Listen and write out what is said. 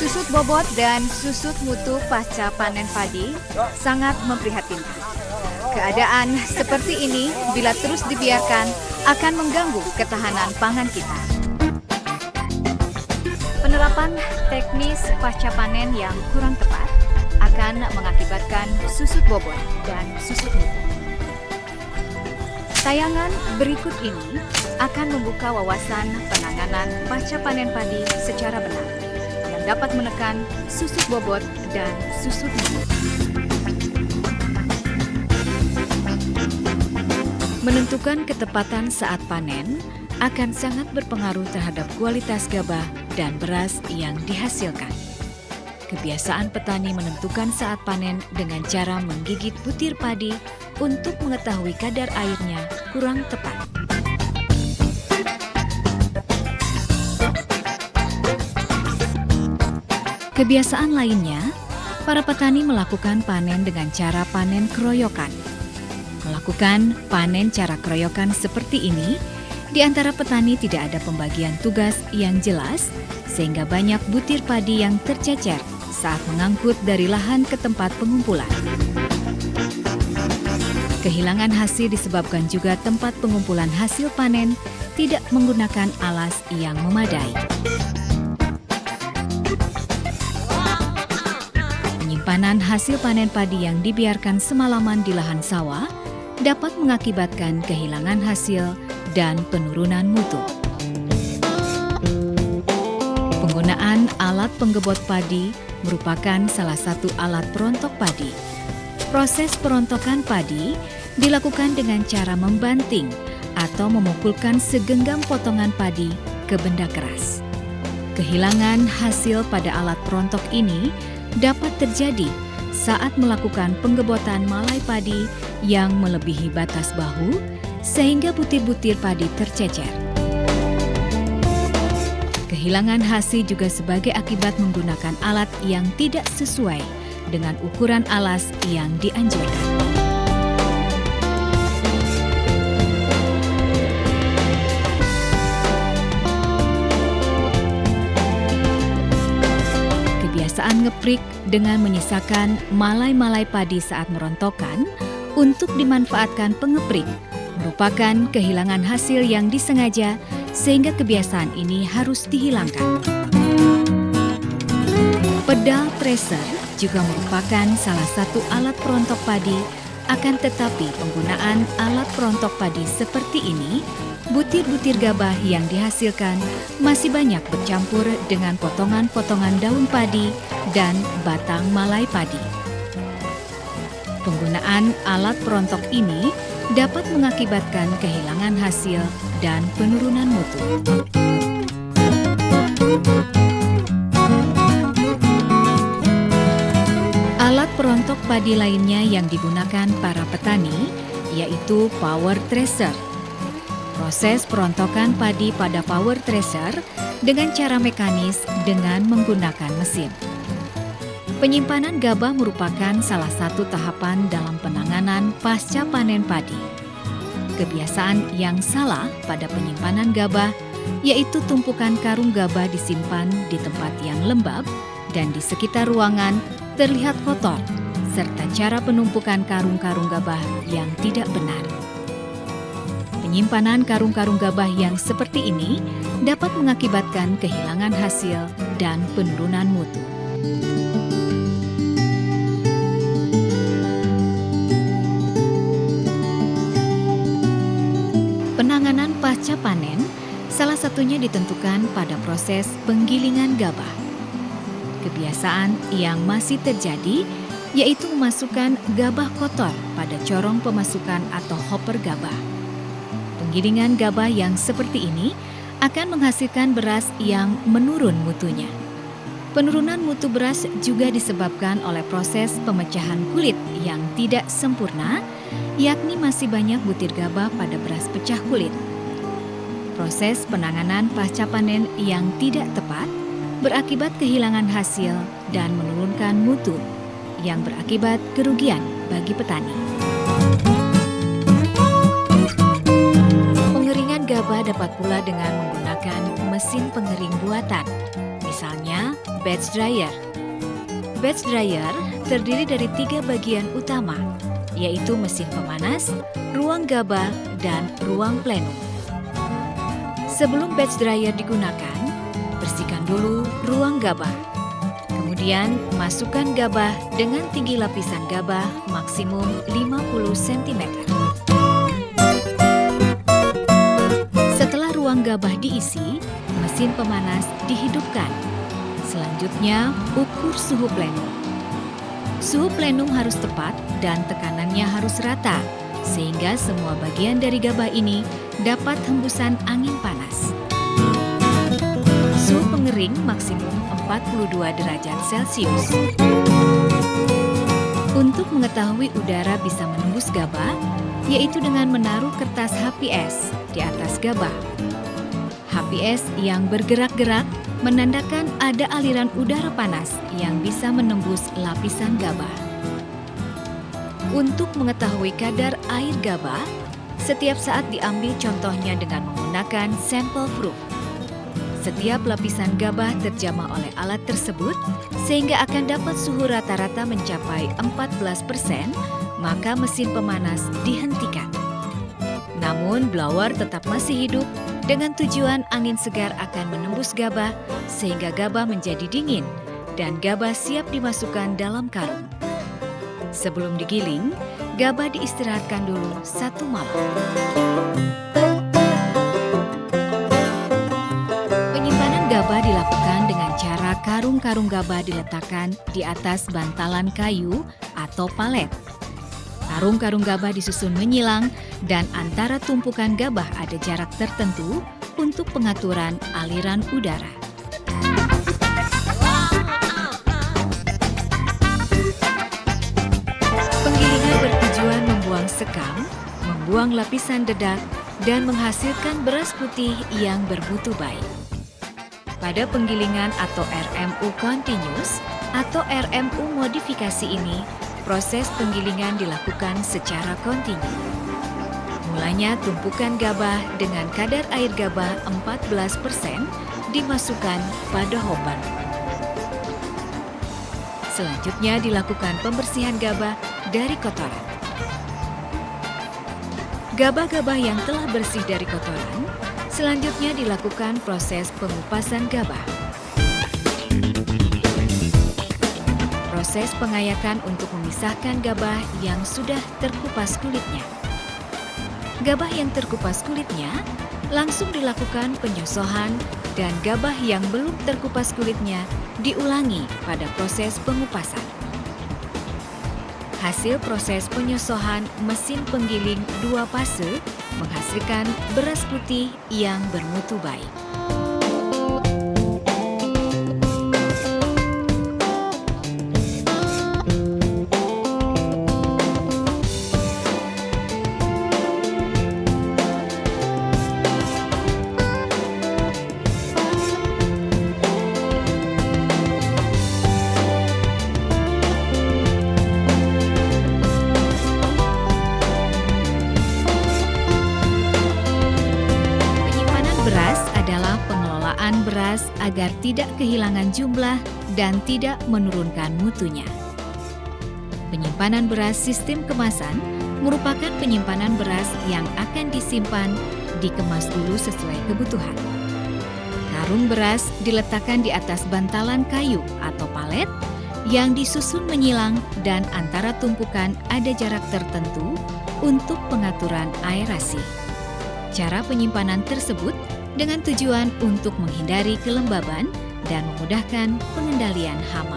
Susut bobot dan susut mutu pasca panen padi sangat memprihatinkan. Keadaan seperti ini bila terus dibiarkan akan mengganggu ketahanan pangan kita. Penerapan teknis pasca panen yang kurang tepat akan mengakibatkan susut bobot dan susut mutu. Tayangan berikut ini akan membuka wawasan penanganan pasca panen padi secara benar yang dapat menekan susut bobot dan susut mutu. Menentukan ketepatan saat panen akan sangat berpengaruh terhadap kualitas gabah dan beras yang dihasilkan. Kebiasaan petani menentukan saat panen dengan cara menggigit butir padi untuk mengetahui kadar airnya kurang tepat. Kebiasaan lainnya, para petani melakukan panen dengan cara panen keroyokan. Melakukan panen cara keroyokan seperti ini, di antara petani tidak ada pembagian tugas yang jelas, sehingga banyak butir padi yang tercecer saat mengangkut dari lahan ke tempat pengumpulan. Kehilangan hasil disebabkan juga tempat pengumpulan hasil panen tidak menggunakan alas yang memadai. Penyimpanan hasil panen padi yang dibiarkan semalaman di lahan sawah dapat mengakibatkan kehilangan hasil dan penurunan mutu. Penggunaan alat penggebot padi merupakan salah satu alat perontok padi. Proses perontokan padi dilakukan dengan cara membanting atau memukulkan segenggam potongan padi ke benda keras. Kehilangan hasil pada alat perontok ini dapat terjadi saat melakukan penggebotan malai padi yang melebihi batas bahu sehingga butir-butir padi tercecer. Kehilangan hasil juga sebagai akibat menggunakan alat yang tidak sesuai dengan ukuran alas yang dianjurkan. Kebiasaan ngeprik dengan menyisakan malai-malai padi saat merontokkan untuk dimanfaatkan pengeprik merupakan kehilangan hasil yang disengaja sehingga kebiasaan ini harus dihilangkan. Pedal thresher juga merupakan salah satu alat perontok padi, akan tetapi penggunaan alat perontok padi seperti ini, butir-butir gabah yang dihasilkan masih banyak bercampur dengan potongan-potongan daun padi dan batang malai padi. Penggunaan alat perontok ini dapat mengakibatkan kehilangan hasil dan penurunan mutu. Alat perontok padi lainnya yang digunakan para petani yaitu power thresher. Proses perontokan padi pada power thresher dengan cara mekanis dengan menggunakan mesin. Penyimpanan gabah merupakan salah satu tahapan dalam penanganan pasca panen padi. Kebiasaan yang salah pada penyimpanan gabah yaitu tumpukan karung gabah disimpan di tempat yang lembab dan di sekitar ruangan terlihat kotor, serta cara penumpukan karung-karung gabah yang tidak benar. Penyimpanan karung-karung gabah yang seperti ini dapat mengakibatkan kehilangan hasil dan penurunan mutu. Penanganan pasca panen salah satunya ditentukan pada proses penggilingan gabah. Kebiasaan yang masih terjadi yaitu memasukkan gabah kotor pada corong pemasukan atau hopper gabah. Penggilingan gabah yang seperti ini akan menghasilkan beras yang menurun mutunya. Penurunan mutu beras juga disebabkan oleh proses pemecahan kulit yang tidak sempurna, yakni masih banyak butir gabah pada beras pecah kulit. Proses penanganan pasca panen yang tidak tepat berakibat kehilangan hasil dan menurunkan mutu, yang berakibat kerugian bagi petani. Pengeringan gabah dapat pula dengan menggunakan mesin pengering buatan, misalnya batch dryer. Batch dryer terdiri dari 3 bagian utama, yaitu mesin pemanas, ruang gabah, dan ruang plenum. Sebelum batch dryer digunakan, bersihkan dulu ruang gabah. Kemudian, masukkan gabah dengan tinggi lapisan gabah maksimum 50 cm. Setelah ruang gabah diisi, mesin pemanas dihidupkan. Selanjutnya, ukur suhu plenum. Suhu plenum harus tepat dan tekanannya harus rata, sehingga semua bagian dari gabah ini dapat hembusan angin panas. Suhu pengering maksimum 42 derajat Celcius. Untuk mengetahui udara bisa menembus gabah, yaitu dengan menaruh kertas HPS di atas gabah. HPS yang bergerak-gerak menandakan ada aliran udara panas yang bisa menembus lapisan gabah. Untuk mengetahui kadar air gabah, setiap saat diambil contohnya dengan menggunakan sampel proof. Setiap lapisan gabah terjamah oleh alat tersebut sehingga akan dapat suhu rata-rata mencapai 14%, maka mesin pemanas dihentikan. Namun blower tetap masih hidup dengan tujuan angin segar akan menembus gabah sehingga gabah menjadi dingin dan gabah siap dimasukkan dalam karung. Sebelum digiling, gabah diistirahatkan dulu 1 malam. Penyimpanan gabah dilakukan dengan cara karung-karung gabah diletakkan di atas bantalan kayu atau palet. Karung-karung gabah disusun menyilang dan antara tumpukan gabah ada jarak tertentu untuk pengaturan aliran udara. Penggilingan bertujuan membuang sekam, membuang lapisan dedak, dan menghasilkan beras putih yang bermutu baik. Pada penggilingan atau RMU continuous atau RMU modifikasi ini, proses penggilingan dilakukan secara kontinu. Mulanya tumpukan gabah dengan kadar air gabah 14% dimasukkan pada hopper. Selanjutnya dilakukan pembersihan gabah dari kotoran. Gabah-gabah yang telah bersih dari kotoran, selanjutnya dilakukan proses pengupasan gabah. Proses pengayakan untuk memisahkan gabah yang sudah terkupas kulitnya. Gabah yang terkupas kulitnya langsung dilakukan penyosohan dan gabah yang belum terkupas kulitnya diulangi pada proses pengupasan. Hasil proses penyosohan mesin penggiling 2 fase menghasilkan beras putih yang bermutu baik. Beras adalah pengelolaan beras agar tidak kehilangan jumlah dan tidak menurunkan mutunya. Penyimpanan beras sistem kemasan merupakan penyimpanan beras yang akan disimpan, dikemas dulu sesuai kebutuhan. Karung beras diletakkan di atas bantalan kayu atau palet yang disusun menyilang dan antara tumpukan ada jarak tertentu untuk pengaturan aerasi. Cara penyimpanan tersebut dengan tujuan untuk menghindari kelembaban dan memudahkan pengendalian hama.